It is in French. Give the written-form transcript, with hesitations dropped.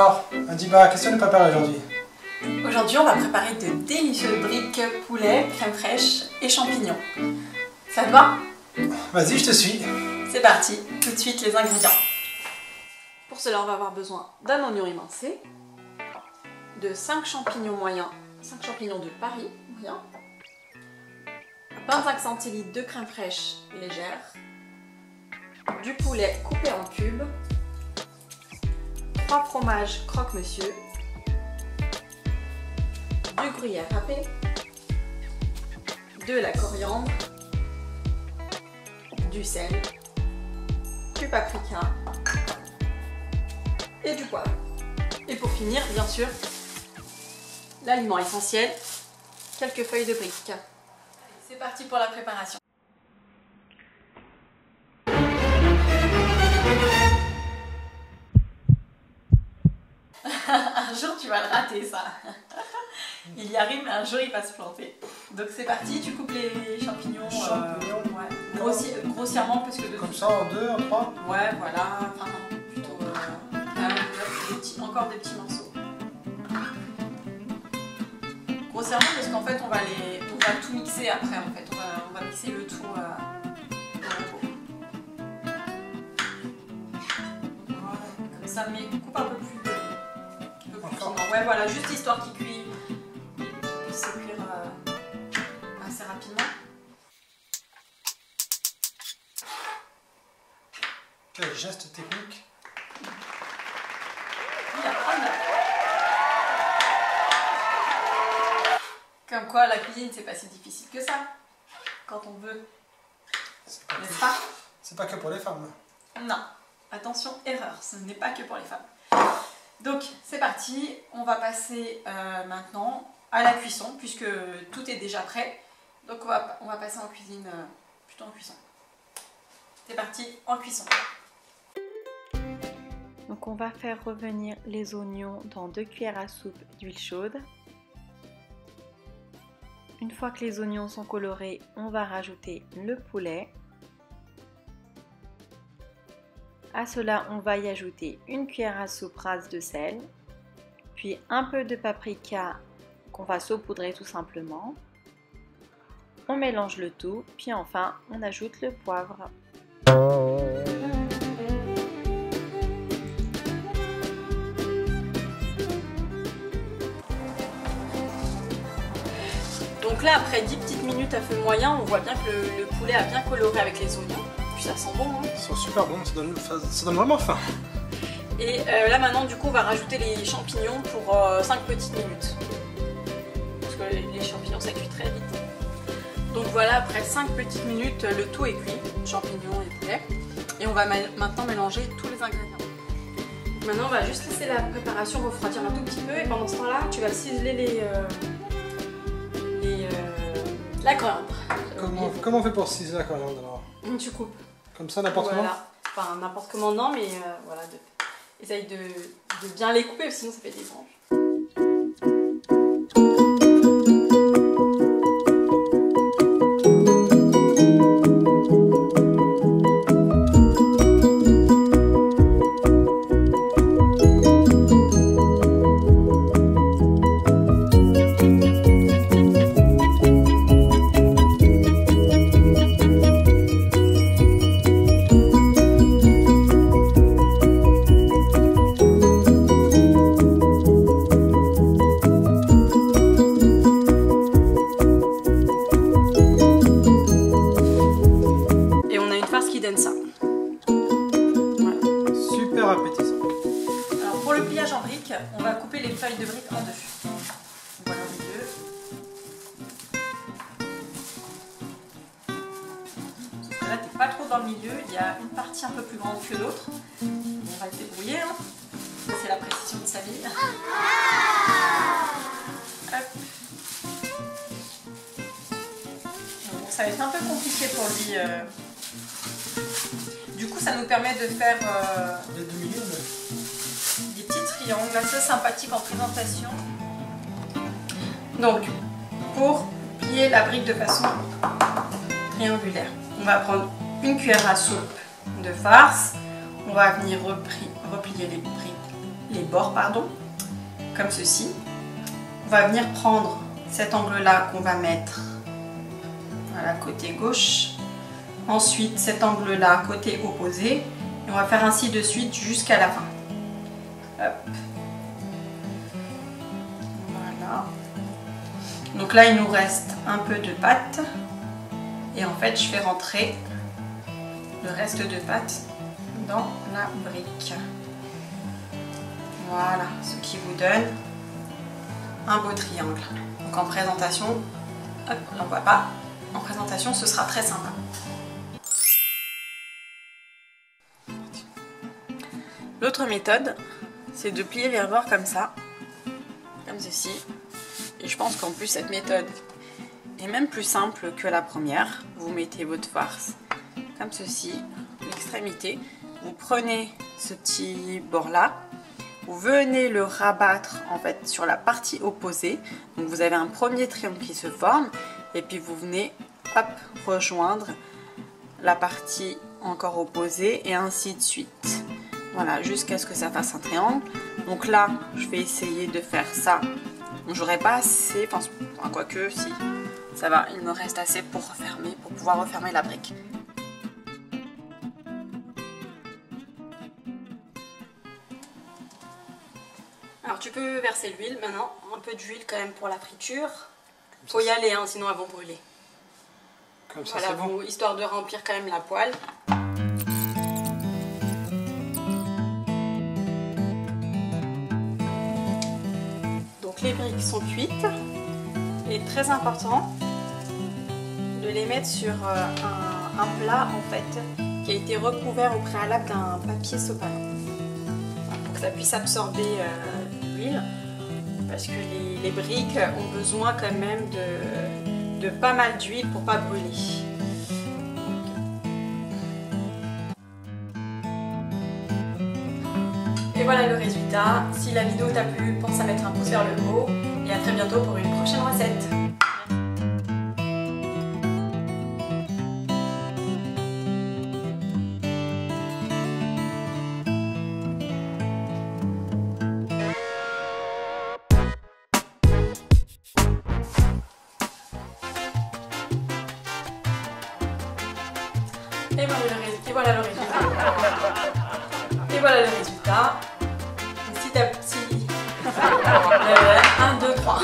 Alors, Adiba, qu'est-ce que tu nous prépares aujourd'hui? Aujourd'hui, on va préparer de délicieuses briques poulet, crème fraîche et champignons. Ça te va? Vas-y, je te suis. C'est parti, tout de suite les ingrédients. Pour cela, on va avoir besoin d'un oignon émincé, de 5 champignons moyens, 5 champignons de Paris moyens, 25 centilitres de crème fraîche légère, du poulet coupé en cubes, 3 fromages croque-monsieur, du gruyère râpé, de la coriandre, du sel, du paprika et du poivre. Et pour finir, bien sûr, l'aliment essentiel, quelques feuilles de briques. C'est parti pour la préparation. Un jour tu vas le rater ça. Il y arrive mais un jour il va se planter. Donc c'est parti, tu coupes les champignons, ouais. Grossièrement parce que Comme ça, en 2, en 3? Ouais, voilà, enfin non, plutôt encore des petits morceaux. Grossièrement parce qu'en fait on va tout mixer après en fait, on va mixer le tout dans la peau. Voilà, comme ça, mais coupe un peu plus finement. Ouais, voilà, juste histoire qu'il puisse se cuire assez rapidement. Quel geste technique! Comme quoi la cuisine c'est pas si difficile que ça quand on veut, n'est-ce pas? C'est pas que pour les femmes. Non, attention, erreur, ce n'est pas que pour les femmes. Donc c'est parti, on va passer maintenant à la cuisson puisque tout est déjà prêt. Donc on va passer en cuisine, plutôt en cuisson. C'est parti, en cuisson. Donc on va faire revenir les oignons dans 2 cuillères à soupe d'huile chaude. Une fois que les oignons sont colorés, on va rajouter le poulet. À cela, on va y ajouter 1 cuillère à soupe rase de sel, puis un peu de paprika qu'on va saupoudrer tout simplement. On mélange le tout, puis enfin, on ajoute le poivre. Donc là, après 10 petites minutes à feu moyen, on voit bien que le poulet a bien coloré avec les oignons. Puis ça sent bon, hein. Ils sont super bons, ça donne vraiment faim. Et là maintenant, du coup, on va rajouter les champignons pour 5 petites minutes. Parce que les champignons, ça cuit très vite. Donc voilà, après 5 petites minutes, le tout est cuit, champignons et poulet. Et on va maintenant mélanger tous les ingrédients. Maintenant, on va juste laisser la préparation refroidir un tout petit peu. Et pendant ce temps-là, tu vas ciseler la coriandre. Comment on fait pour ciseler la coriandre alors? Tu coupes. Comme ça, n'importe comment? Enfin, n'importe comment, non, mais voilà, essaye de bien les couper, sinon ça fait des branches. Ça. Voilà. Super appétissant. Alors pour le pliage en briques, on va couper les feuilles de briques en 2. Voilà au milieu. Sauf que là t'es pas trop dans le milieu, il y a une partie un peu plus grande que l'autre. On va se débrouiller, hein. C'est la précision de sa vie. Hop. Bon, ça va être un peu compliqué pour lui. Du coup, ça nous permet de faire des petits triangles assez sympathiques en présentation. Donc, pour plier la brique de façon triangulaire, on va prendre une cuillère à soupe de farce. On va venir replier les briques les bords, pardon, comme ceci. On va venir prendre cet angle-là qu'on va mettre à la côté gauche. Ensuite, cet angle-là, côté opposé. Et on va faire ainsi de suite jusqu'à la fin. Hop. Voilà. Donc là, il nous reste un peu de pâte. Et en fait, je fais rentrer le reste de pâte dans la brique. Voilà, ce qui vous donne un beau triangle. Donc en présentation, hop, on ne voit pas. En présentation, ce sera très sympa. L'autre méthode, c'est de plier les rebords comme ça, comme ceci. Et je pense qu'en plus, cette méthode est même plus simple que la première. Vous mettez votre farce comme ceci, l'extrémité. Vous prenez ce petit bord-là, vous venez le rabattre en fait sur la partie opposée. Donc vous avez un premier triangle qui se forme, et puis vous venez hop, rejoindre la partie encore opposée, et ainsi de suite. Voilà, jusqu'à ce que ça fasse un triangle. Donc là, je vais essayer de faire ça. J'aurais pas assez, enfin quoique si, ça va, il me reste assez pour refermer, pour pouvoir refermer la brique. Alors tu peux verser l'huile maintenant, un peu d'huile quand même pour la friture. Faut y aller, hein, sinon elles vont brûler. Comme ça, voilà, c'est bon. Histoire de remplir quand même la poêle. Donc les briques sont cuites. Il est très important de les mettre sur un plat en fait qui a été recouvert au préalable d'un papier sopalin pour que ça puisse absorber l'huile, parce que les briques ont besoin quand même de pas mal d'huile pour pas brûler. Et voilà le résultat. Si la vidéo t'a plu, pense à mettre un pouce vers le haut et à très bientôt pour une prochaine recette. Et voilà le résultat. Et voilà le résultat. Petit à petit. 1, 2, 3.